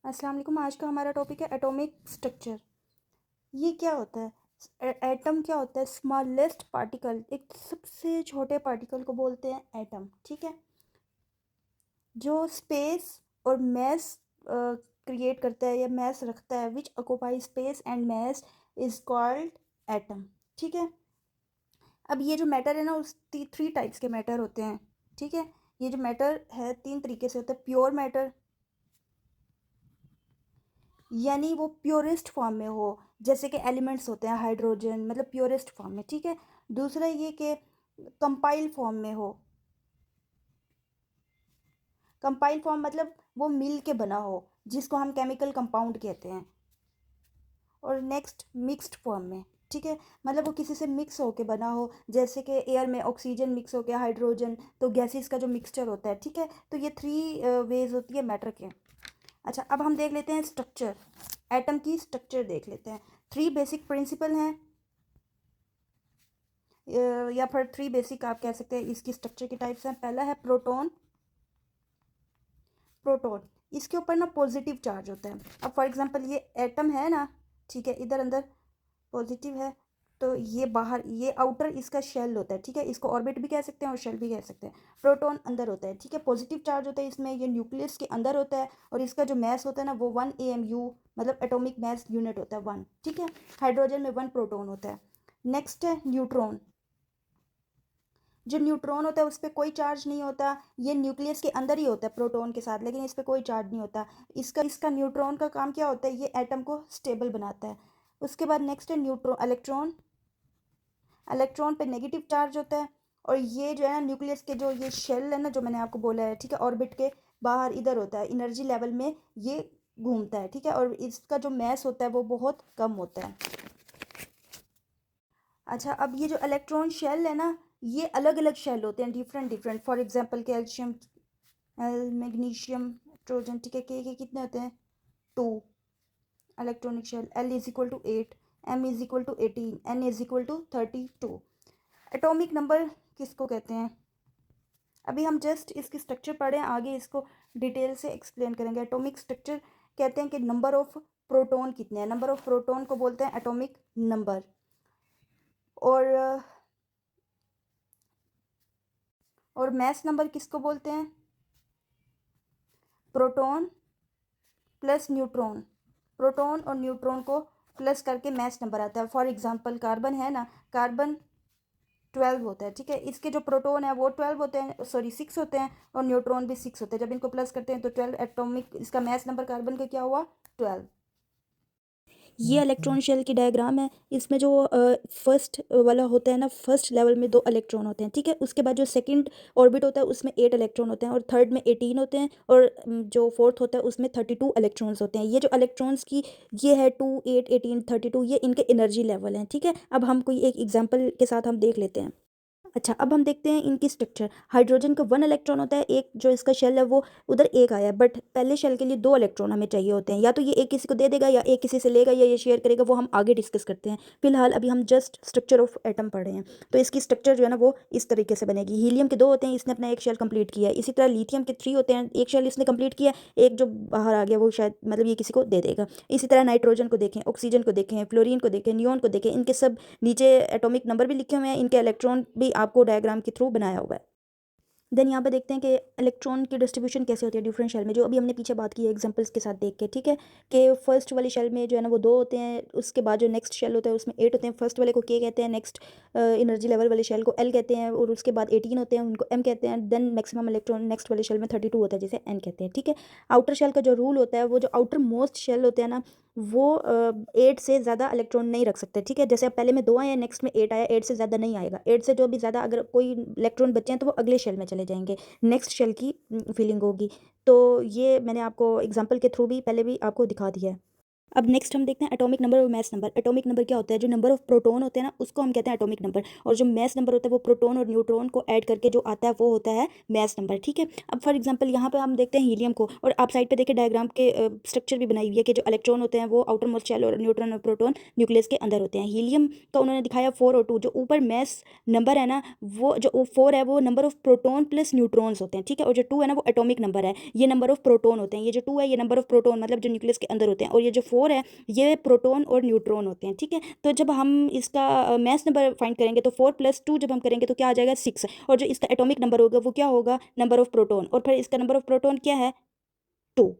अस्सलाम वालेकुम। आज का हमारा टॉपिक है एटॉमिक स्ट्रक्चर। ये क्या होता है? एटम क्या होता है? स्मॉलेस्ट पार्टिकल, एक सबसे छोटे पार्टिकल को बोलते हैं एटम। ठीक है, जो स्पेस और मैस क्रिएट करता है या मैस रखता है, विच occupy space and mess is called atom. ठीक है, अब ये जो मैटर है ना, उस थ्री टाइप्स के मैटर होते हैं। ठीक है, ये जो मैटर है तीन तरीके से होता है। प्योर मैटर, यानी वो प्योरेस्ट फॉर्म में हो, जैसे कि एलिमेंट्स होते हैं हाइड्रोजन, मतलब प्योरेस्ट फॉर्म में। ठीक है, दूसरा ये कि कंपाइल फॉर्म में हो। कंपाइल फॉर्म मतलब वो मिल के बना हो, जिसको हम केमिकल कंपाउंड कहते हैं। और नेक्स्ट मिक्स्ड फॉर्म में। ठीक है, मतलब वो किसी से मिक्स होके बना हो, जैसे कि एयर में ऑक्सीजन मिक्स हो गया हाइड्रोजन, तो गैसेस का जो मिक्सचर होता है। ठीक है, तो ये थ्री वेज होती है मैटर के। अच्छा, अब हम देख लेते हैं स्ट्रक्चर, एटम की स्ट्रक्चर देख लेते हैं। थ्री बेसिक प्रिंसिपल हैं, या फिर थ्री बेसिक आप कह सकते हैं इसकी स्ट्रक्चर की टाइप्स हैं। पहला है प्रोटॉन। प्रोटॉन, इसके ऊपर ना पॉजिटिव चार्ज होता है। अब फॉर एग्जांपल ये एटम है ना, ठीक है, इधर अंदर पॉजिटिव है, तो ये बाहर, ये आउटर इसका शेल होता है। ठीक है, इसको ऑर्बिट भी कह सकते हैं और शेल भी कह सकते हैं। प्रोटॉन अंदर होता है। ठीक है, पॉजिटिव चार्ज होता है इसमें, ये न्यूक्लियस के अंदर होता है, और इसका जो मैस होता है ना वो 1 AMU, मतलब एटॉमिक मैस यूनिट होता है 1। ठीक है, हाइड्रोजन में 1 प्रोटॉन होता है। नेक्स्ट है न्यूट्रॉन। जो न्यूट्रॉन होता है उस पर कोई चार्ज नहीं होता, ये न्यूक्लियस के अंदर ही होता है प्रोटॉन के साथ, लेकिन इस पर कोई चार्ज नहीं होता। इसका न्यूट्रॉन का काम क्या होता है? ये एटम को स्टेबल बनाता है। उसके बाद नेक्स्ट है न्यूट्रॉन इलेक्ट्रॉन। इलेक्ट्रॉन पे नेगेटिव चार्ज होता है, और ये जो है ना न्यूक्लियस के जो ये शेल है ना, जो मैंने आपको बोला है, ठीक है, ऑर्बिट के बाहर इधर होता है, एनर्जी लेवल में ये घूमता है। ठीक है, और इसका जो मैस होता है वो बहुत कम होता है। अच्छा, अब ये जो इलेक्ट्रॉन शेल है ना, ये अलग अलग शेल होते हैं, different different. For example calcium, magnesium, nitrogen. ठीक है, के कितने होते हैं? 2 electronic shell. L is equal to 8, M is equal to 18, N is equal to 32। Atomic number किसको कहते हैं? अभी हम जस्ट इसकी स्ट्रक्चर पढ़ें, आगे इसको डिटेल से एक्सप्लेन करेंगे। एटॉमिक स्ट्रक्चर कहते हैं कि नंबर ऑफ प्रोटॉन कितने हैं, नंबर ऑफ प्रोटॉन को बोलते हैं एटॉमिक नंबर। और और मैस नंबर किसको बोलते हैं? प्रोटॉन प्लस न्यूट्रॉन, प्रोटॉन और न्यूट्रॉन को प्लस करके मैस नंबर आता है। फॉर एग्जांपल कार्बन है ना, कार्बन 12 होता है। ठीक है, इसके जो प्रोटॉन है वो 12 होते हैं, सॉरी 6 होते हैं, और न्यूट्रॉन भी 6 होते हैं। जब इनको प्लस करते हैं तो 12 एटॉमिक, इसका मैस नंबर कार्बन का क्या हुआ? 12। ये इलेक्ट्रॉन शेल की डायग्राम है। इसमें जो फर्स्ट वाला होता है ना, फर्स्ट लेवल में 2 इलेक्ट्रॉन होते हैं। ठीक है, उसके बाद जो सेकंड ऑर्बिट होता है उसमें 8 इलेक्ट्रॉन होते हैं, और थर्ड में 18 होते हैं, और जो फोर्थ होता है उसमें 32 इलेक्ट्रॉन्स होते हैं। ये जो इलेक्ट्रॉन्स की ये है 2, 8, 18, 32, ये इनके एनर्जी लेवल हैं। ठीक है, अब हम कोई एक एग्जाम्पल के साथ हम देख लेते हैं। अच्छा, अब हम देखते हैं इनकी स्ट्रक्चर। हाइड्रोजन का 1 इलेक्ट्रॉन होता है, एक जो इसका शेल है वो उधर एक आया है, बट पहले शेल के लिए 2 इलेक्ट्रॉन हमें चाहिए होते हैं। या तो ये एक किसी को दे देगा, या एक किसी से लेगा, या ये शेयर करेगा, वो हम आगे डिस्कस करते हैं। फिलहाल अभी हम जस्ट स्ट्रक्चर ऑफ एटम पढ़ रहे हैं। तो इसकी स्ट्रक्चर जो है ना वो इस तरीके से बनेगी। हीलियम के 2 होते हैं, इसने अपना एक शेल कंप्लीट किया है। इसी तरह लिथियम के 3 होते हैं, एक शेल इसने कंप्लीट किया, एक जो बाहर आ गया वो शायद, मतलब ये किसी को दे देगा। इसी तरह नाइट्रोजन को देखें, ऑक्सीजन को देखें, फ्लोरीन को देखें, नियोन को देखें, इनके सब नीचे एटॉमिक नंबर भी लिखे हुए हैं, इनके इलेक्ट्रॉन भी आपको डायग्राम के थ्रू बनाया हुआ है। देन यहाँ पे देखते हैं कि इलेक्ट्रॉन की डिस्ट्रीब्यूशन कैसे होती है डिफरेंट शेल में, जो अभी हमने पीछे बात की है एग्जांपल्स के साथ देख के। ठीक है, कि फर्स्ट वाली शेल में जो है ना वो 2 होते हैं, उसके बाद जो नेक्स्ट शेल होता है उसमें 8 होते हैं। फर्स्ट वाले को के कहते हैं, नेक्स्ट एनर्जी लेवल वाले शेल को एल कहते हैं, और उसके बाद 18 होते हैं, उनको एम कहते हैं। देन मैक्सिमम इलेक्ट्रॉन नेक्स्ट वाले शेल में 32 होता है, जिसे एन कहते हैं। ठीक है, आउटर शेल का जो रूल होता है, वो जो आउटर मोस्ट शेल होते हैं ना, वो 8 से ज़्यादा इलेक्ट्रॉन नहीं रख सकते। ठीक है, जैसे अब पहले में 2 आया, नेक्स्ट में 8 आया, 8 से ज़्यादा नहीं आएगा। 8 से जो भी ज़्यादा अगर कोई इलेक्ट्रॉन बचे हैं तो वो अगले शेल में चले जाएंगे, नेक्स्ट शेल की फीलिंग होगी। तो ये मैंने आपको एग्जांपल के थ्रू भी पहले भी आपको दिखा दिया है। अब नेक्स्ट हम देखते हैं एटॉमिक नंबर और मैस नंबर। एटॉमिक नंबर क्या होता है, जो नंबर ऑफ प्रोटॉन होते हैं ना उसको हम कहते हैं एटॉमिक नंबर, और जो मैस नंबर होता है वो प्रोटॉन और न्यूट्रॉन को ऐड करके जो आता है वो होता है मैस नंबर। ठीक है, अब फॉर एग्जांपल यहाँ पे हम देखते हैं हीलियम को, और आप साइड पे देखिए डायग्राम के स्ट्रक्चर भी बनाई हुई है कि जो इलेक्ट्रॉन होते हैं वो आउटर मोस्ट शेल और न्यूट्रॉन और प्रोटॉन न्यूक्लियस के अंदर होते हैं। हीलियम का उन्होंने दिखाया 4 और 2, जो ऊपर मैस नंबर है ना वो जो 4 है वो number of proton plus neutrons होते हैं। ठीक है, और जो 2 है ना वो एटॉमिक नंबर है, ये नंबर ऑफ प्रोटॉन होते हैं। ये जो 2 है ये नंबर ऑफ प्रोटॉन मतलब जो न्यूक्लियस के अंदर होते हैं, और ये जो 4 है ये प्रोटॉन और न्यूट्रॉन होते हैं। ठीक है, तो जब हम इसका मैस नंबर फाइंड करेंगे तो 4 + 2 जब हम करेंगे तो क्या आ जाएगा 6, और जो इसका एटॉमिक नंबर होगा वो क्या होगा नंबर ऑफ प्रोटॉन, और फिर इसका नंबर ऑफ प्रोटॉन क्या है 2।